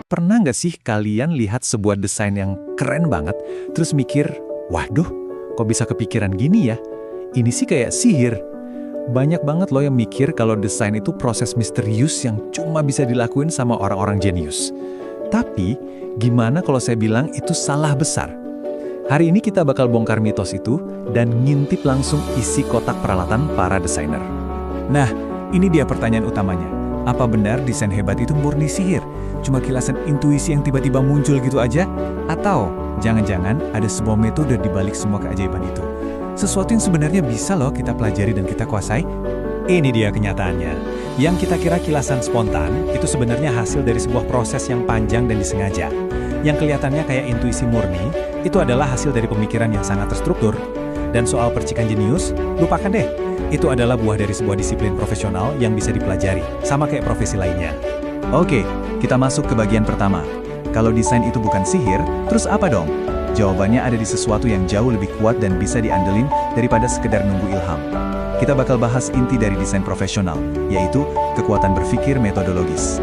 Pernah nggak sih kalian lihat sebuah desain yang keren banget, terus mikir, waduh, kok bisa kepikiran gini ya? Ini sih kayak sihir. Banyak banget loh yang mikir kalau desain itu proses misterius yang cuma bisa dilakuin sama orang-orang jenius. Tapi, gimana kalau saya bilang itu salah besar? Hari ini kita bakal bongkar mitos itu dan ngintip langsung isi kotak peralatan para desainer. Nah, ini dia pertanyaan utamanya. Apa benar desain hebat itu murni sihir? Cuma kilasan intuisi yang tiba-tiba muncul gitu aja? Atau jangan-jangan ada sebuah metode di balik semua keajaiban itu? Sesuatu yang sebenarnya bisa loh kita pelajari dan kita kuasai? Ini dia kenyataannya. Yang kita kira kilasan spontan, itu sebenarnya hasil dari sebuah proses yang panjang dan disengaja. Yang kelihatannya kayak intuisi murni, itu adalah hasil dari pemikiran yang sangat terstruktur. Dan soal percikan jenius, lupakan deh. Itu adalah buah dari sebuah disiplin profesional yang bisa dipelajari, sama kayak profesi lainnya. Oke, kita masuk ke bagian pertama. Kalau desain itu bukan sihir, terus apa dong? Jawabannya ada di sesuatu yang jauh lebih kuat dan bisa diandelin daripada sekedar nunggu ilham. Kita bakal bahas inti dari desain profesional, yaitu kekuatan berpikir metodologis.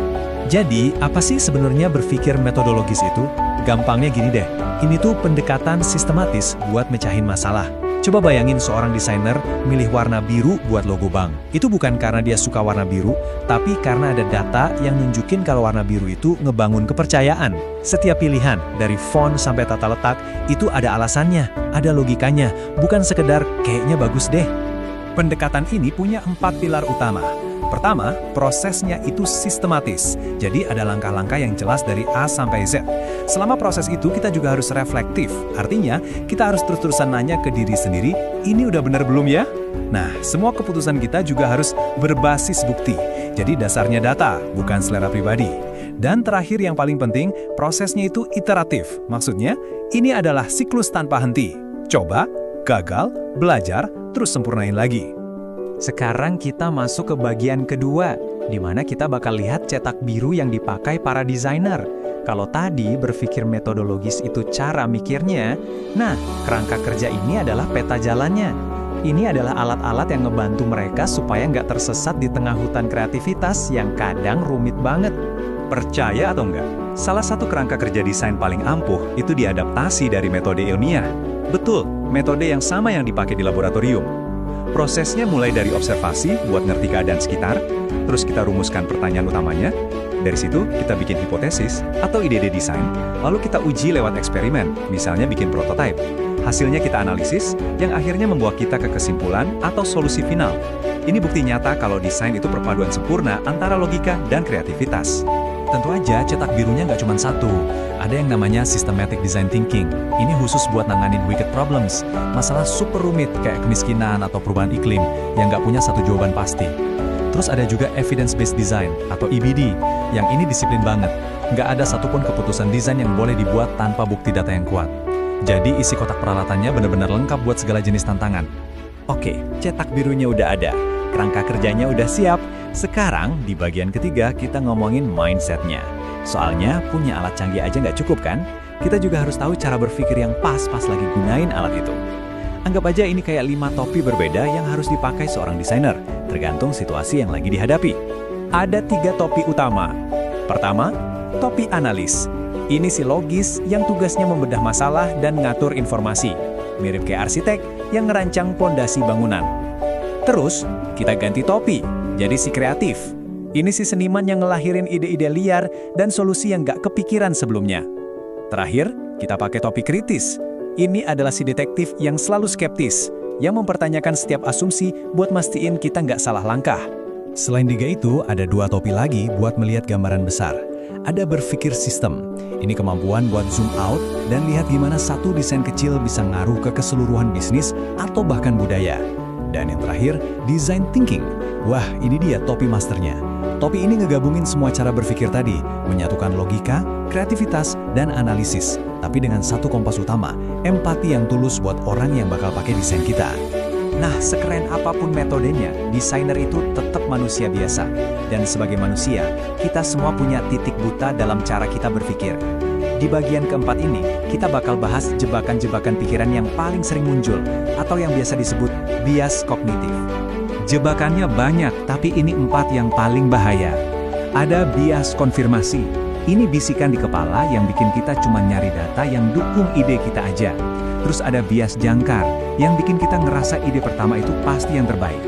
Jadi, apa sih sebenarnya berpikir metodologis itu? Gampangnya gini deh, ini tuh pendekatan sistematis buat mecahin masalah. Coba bayangin seorang desainer milih warna biru buat logo bank. Itu bukan karena dia suka warna biru, tapi karena ada data yang nunjukin kalau warna biru itu ngebangun kepercayaan. Setiap pilihan, dari font sampai tata letak, itu ada alasannya, ada logikanya, bukan sekedar kayaknya bagus deh. Pendekatan ini punya 4 pilar utama. Pertama, prosesnya itu sistematis. Jadi ada langkah-langkah yang jelas dari A sampai Z. Selama proses itu kita juga harus reflektif. Artinya, kita harus terus-terusan nanya ke diri sendiri, ini udah benar belum ya? Nah, semua keputusan kita juga harus berbasis bukti. Jadi dasarnya data, bukan selera pribadi. Dan terakhir yang paling penting, prosesnya itu iteratif. Maksudnya, ini adalah siklus tanpa henti. Coba, gagal, belajar, terus sempurnain lagi. Sekarang kita masuk ke bagian kedua, di mana kita bakal lihat cetak biru yang dipakai para desainer. Kalau tadi berpikir metodologis itu cara mikirnya, nah kerangka kerja ini adalah peta jalannya. Ini adalah alat-alat yang ngebantu mereka supaya nggak tersesat di tengah hutan kreativitas yang kadang rumit banget. Percaya atau enggak? Salah satu kerangka kerja desain paling ampuh itu diadaptasi dari metode ilmiah. Betul, metode yang sama yang dipakai di laboratorium. Prosesnya mulai dari observasi buat ngerti keadaan sekitar, terus kita rumuskan pertanyaan utamanya, dari situ kita bikin hipotesis atau ide-ide desain, lalu kita uji lewat eksperimen, misalnya bikin prototipe. Hasilnya kita analisis, yang akhirnya membawa kita ke kesimpulan atau solusi final. Ini bukti nyata kalau desain itu perpaduan sempurna antara logika dan kreativitas. Tentu aja cetak birunya nggak cuma satu. Ada yang namanya systematic design thinking. Ini khusus buat nanganin wicked problems, masalah super rumit kayak kemiskinan atau perubahan iklim yang nggak punya satu jawaban pasti. Terus ada juga evidence-based design atau EBD, yang ini disiplin banget. Nggak ada satupun keputusan desain yang boleh dibuat tanpa bukti data yang kuat. Jadi isi kotak peralatannya benar-benar lengkap buat segala jenis tantangan. Oke, cetak birunya udah ada, kerangka kerjanya udah siap. Sekarang, di bagian ketiga, kita ngomongin mindset-nya. Soalnya, punya alat canggih aja nggak cukup kan? Kita juga harus tahu cara berpikir yang pas lagi gunain alat itu. Anggap aja ini kayak 5 topi berbeda yang harus dipakai seorang desainer, tergantung situasi yang lagi dihadapi. Ada 3 topi utama. Pertama, topi analis. Ini si logis yang tugasnya membedah masalah dan ngatur informasi. Mirip kayak arsitek yang ngerancang pondasi bangunan. Terus, kita ganti topi. Jadi si kreatif. Ini si seniman yang ngelahirin ide-ide liar dan solusi yang gak kepikiran sebelumnya. Terakhir, kita pakai topi kritis. Ini adalah si detektif yang selalu skeptis, yang mempertanyakan setiap asumsi buat mastiin kita nggak salah langkah. Selain 3 itu, ada 2 topi lagi buat melihat gambaran besar. Ada berpikir sistem. Ini kemampuan buat zoom out dan lihat gimana satu desain kecil bisa ngaruh ke keseluruhan bisnis atau bahkan budaya. Dan yang terakhir, design thinking. Wah, ini dia topi masternya. Topi ini ngegabungin semua cara berpikir tadi, menyatukan logika, kreativitas, dan analisis. Tapi dengan satu kompas utama, empati yang tulus buat orang yang bakal pakai desain kita. Nah, sekeren apapun metodenya, desainer itu tetap manusia biasa. Dan sebagai manusia, kita semua punya titik buta dalam cara kita berpikir. Di bagian keempat ini, kita bakal bahas jebakan-jebakan pikiran yang paling sering muncul, atau yang biasa disebut bias kognitif. Jebakannya banyak, tapi ini 4 yang paling bahaya. Ada bias konfirmasi. Ini bisikan di kepala yang bikin kita cuma nyari data yang dukung ide kita aja. Terus ada bias jangkar yang bikin kita ngerasa ide pertama itu pasti yang terbaik.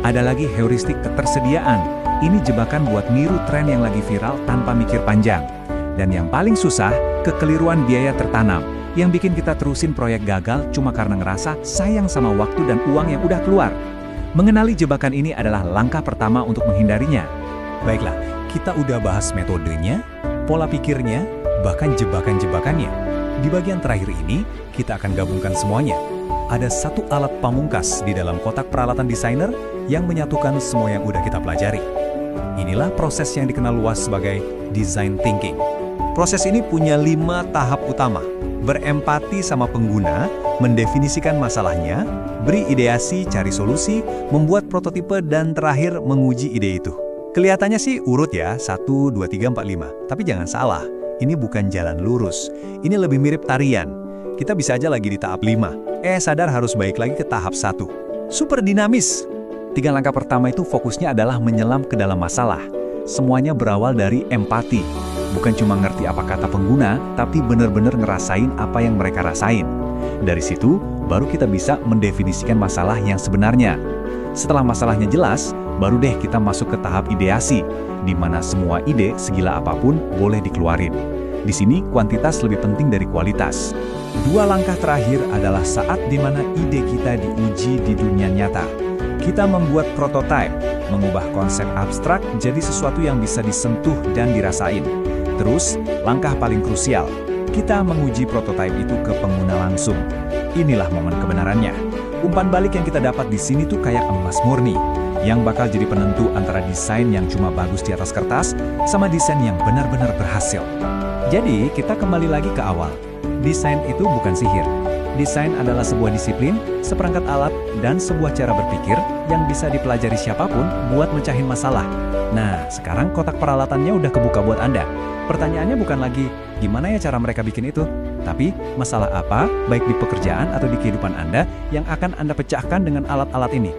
Ada lagi heuristik ketersediaan. Ini jebakan buat niru tren yang lagi viral tanpa mikir panjang. Dan yang paling susah, kekeliruan biaya tertanam yang bikin kita terusin proyek gagal cuma karena ngerasa sayang sama waktu dan uang yang udah keluar. Mengenali jebakan ini adalah langkah pertama untuk menghindarinya. Baiklah, kita udah bahas metodenya, pola pikirnya, bahkan jebakan-jebakannya. Di bagian terakhir ini, kita akan gabungkan semuanya. Ada satu alat pamungkas di dalam kotak peralatan desainer yang menyatukan semua yang udah kita pelajari. Inilah proses yang dikenal luas sebagai design thinking. Proses ini punya 5 tahap utama. Berempati sama pengguna, mendefinisikan masalahnya, beri ideasi, cari solusi, membuat prototipe, dan terakhir menguji ide itu. Kelihatannya sih urut ya, 1, 2, 3, 4, 5. Tapi jangan salah, ini bukan jalan lurus. Ini lebih mirip tarian. Kita bisa aja lagi di tahap 5. Sadar harus balik lagi ke tahap 1. Super dinamis. 3 langkah pertama itu fokusnya adalah menyelam ke dalam masalah. Semuanya berawal dari empati. Bukan cuma ngerti apa kata pengguna, tapi benar-benar ngerasain apa yang mereka rasain. Dari situ, baru kita bisa mendefinisikan masalah yang sebenarnya. Setelah masalahnya jelas, baru deh kita masuk ke tahap ideasi, di mana semua ide segila apapun boleh dikeluarin. Di sini, kuantitas lebih penting dari kualitas. 2 langkah terakhir adalah saat di mana ide kita diuji di dunia nyata. Kita membuat prototipe, mengubah konsep abstrak jadi sesuatu yang bisa disentuh dan dirasain. Terus, langkah paling krusial, kita menguji prototipe itu ke pengguna langsung. Inilah momen kebenarannya. Umpan balik yang kita dapat di sini tuh kayak emas murni, yang bakal jadi penentu antara desain yang cuma bagus di atas kertas sama desain yang benar-benar berhasil. Jadi, kita kembali lagi ke awal. Desain itu bukan sihir. Desain adalah sebuah disiplin, seperangkat alat, dan sebuah cara berpikir yang bisa dipelajari siapapun buat mecahin masalah. Nah, sekarang kotak peralatannya udah kebuka buat Anda. Pertanyaannya bukan lagi, gimana ya cara mereka bikin itu? Tapi, masalah apa, baik di pekerjaan atau di kehidupan Anda, yang akan Anda pecahkan dengan alat-alat ini?